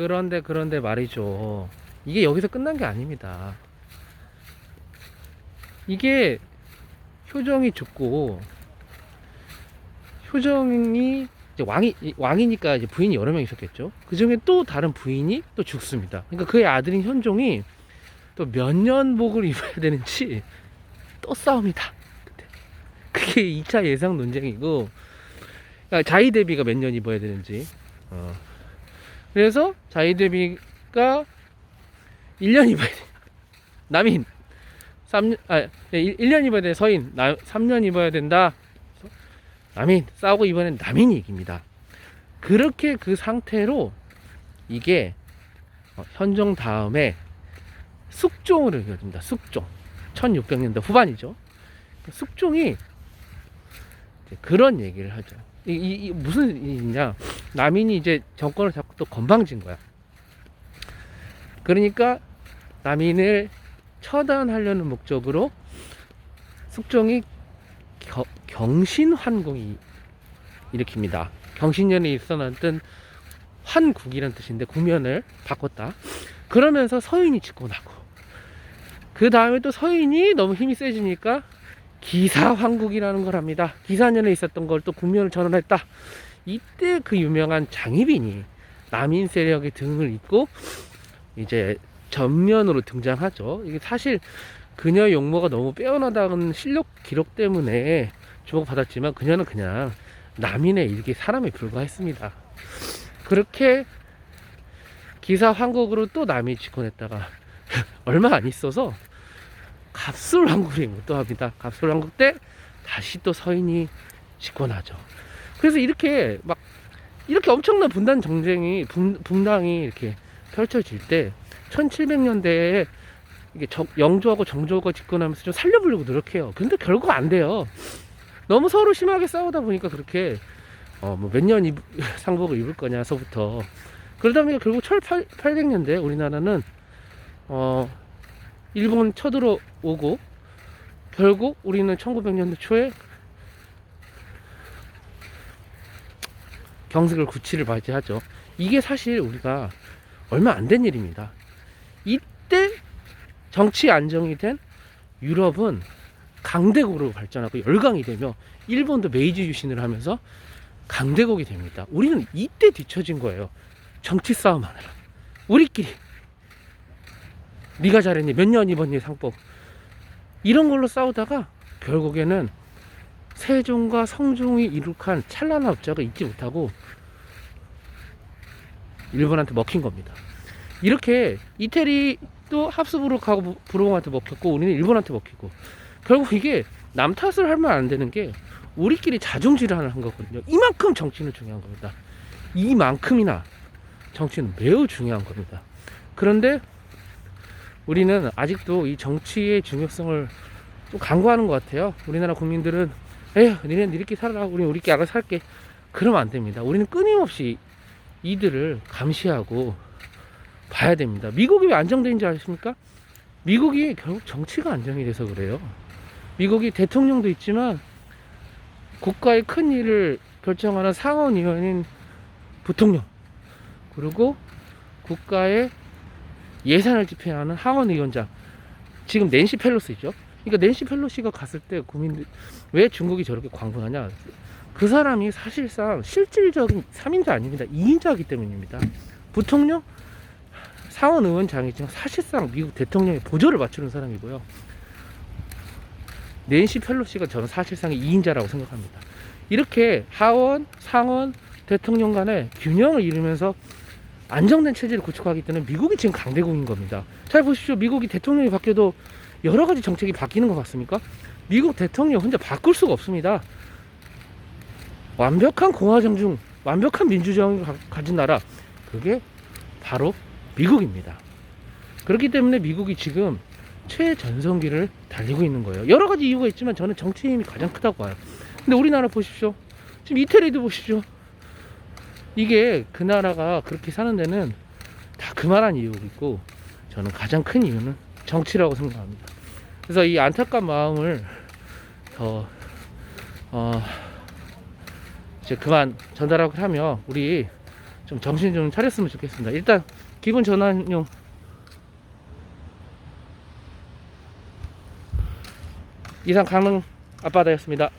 그런데 말이죠. 이게 여기서 끝난 게 아닙니다. 이게 효정이 죽고, 효정이 이제 왕이니까 이제 부인이 여러 명 있었겠죠. 그 중에 또 다른 부인이 또 죽습니다. 그러니까 그의 아들인 현종이 또 몇 년 복을 입어야 되는지 또 싸웁니다. 그게 2차 예상 논쟁이고, 그러니까 자이 대비가 몇 년 입어야 되는지. 그래서 자이 대비가 1년 입어야 돼. 남인 3년, 1년 입어야 돼. 서인 3년 입어야 된다. 남인 싸우고 이번엔 남인이 이깁니다. 그렇게 그 상태로 이게 현종 다음에 숙종으로 이어집니다. 숙종 1600년대 후반이죠. 숙종이 그런 얘기를 하죠. 무슨 일이냐, 남인이 이제 정권을 잡고 또 건방진 거야. 그러니까 남인을 처단하려는 목적으로 숙종이 경신환국이 일으킵니다. 경신년에 일어났던 환국이라는 뜻인데 국면을 바꿨다. 그러면서 서인이 집권하고, 그 다음에 또 서인이 너무 힘이 세지니까 기사환국이라는 걸 합니다. 기사년에 있었던 걸 또 국면을 전환했다. 이때 그 유명한 장희빈이 남인 세력의 등을 잇고 이제 전면으로 등장하죠. 이게 사실 그녀의 용모가 너무 빼어나다는 실력 기록 때문에 주목받았지만, 그녀는 그냥 남인의 일개 사람에 불과했습니다. 그렇게 기사환국으로 또 남이 집권했다가 얼마 안 있어서 갑술왕국이 또 합니다. 갑술왕국 때 다시 또 서인이 집권하죠. 그래서 이렇게 엄청난 분당이 이렇게 펼쳐질 때 1700년대에 이게 영조하고 정조가 집권하면서 좀 살려보려고 노력해요. 근데 결국 안 돼요. 너무 서로 심하게 싸우다 보니까 그렇게 몇 년 상복을 입을 거냐서부터, 그러다 보니까 결국 1800년대 우리나라는 일본 쳐들어오고, 결국 우리는 1900년대 초에 경색을 구치를 맞이하죠. 이게 사실 우리가 얼마 안 된 일입니다. 이때 정치 안정이 된 유럽은 강대국으로 발전하고 열강이 되며, 일본도 메이지 유신을 하면서 강대국이 됩니다. 우리는 이때 뒤처진 거예요. 정치 싸움 하느라 우리끼리 네가 잘했니, 몇 년 입었니 상복, 이런 걸로 싸우다가 결국에는 세종과 성종이 이룩한 찬란한 업적을 잊지 못하고 일본한테 먹힌 겁니다. 이렇게 이태리도 합수부로 가고 부르봉한테 먹혔고, 우리는 일본한테 먹히고, 결국 이게 남 탓을 하면 안 되는 게 우리끼리 자중질환을 한 거거든요. 이만큼 정치는 중요한 겁니다. 이만큼이나 정치는 매우 중요한 겁니다. 그런데 우리는 아직도 이 정치의 중요성을 좀 간과하는 것 같아요. 우리나라 국민들은 에휴, 니네는 니네끼리 살아라, 우리는 우리끼리 알아서 살게, 그러면 안 됩니다. 우리는 끊임없이 이들을 감시하고 봐야 됩니다. 미국이 왜 안정된지 아십니까? 미국이 결국 정치가 안정이 돼서 그래요. 미국이 대통령도 있지만 국가의 큰 일을 결정하는 상원의원인 부통령, 그리고 국가의 예산을 집행하는 하원의원장, 지금 낸시 펠로시죠. 그러니까 낸시 펠로시가 갔을 때 국민들 왜 중국이 저렇게 광분하냐, 그 사람이 사실상 실질적인 3인자 아닙니다. 2인자이기 때문입니다. 부통령, 상원의원장이지만 사실상 미국 대통령의 보조를 맞추는 사람이고요. 낸시 펠로시가 저는 사실상 2인자라고 생각합니다. 이렇게 하원, 상원, 대통령 간의 균형을 이루면서 안정된 체제를 구축하기 때문에 미국이 지금 강대국인 겁니다. 잘 보십시오. 미국이 대통령이 바뀌어도 여러 가지 정책이 바뀌는 것 같습니까? 미국 대통령 혼자 바꿀 수가 없습니다. 완벽한 공화정중, 완벽한 민주정을 가진 나라, 그게 바로 미국입니다. 그렇기 때문에 미국이 지금 최전성기를 달리고 있는 거예요. 여러 가지 이유가 있지만 저는 정치의 힘이 가장 크다고 봐요. 근데 우리나라 보십시오. 지금 이태리도 보십시오. 이게 그 나라가 그렇게 사는 데는 다 그만한 이유가 있고, 저는 가장 큰 이유는 정치라고 생각합니다. 그래서 이 안타까운 마음을 더 이제 그만 전달하고 하며, 우리 좀 정신 좀 차렸으면 좋겠습니다. 일단 기분 전환용 이상 강릉 앞바다였습니다.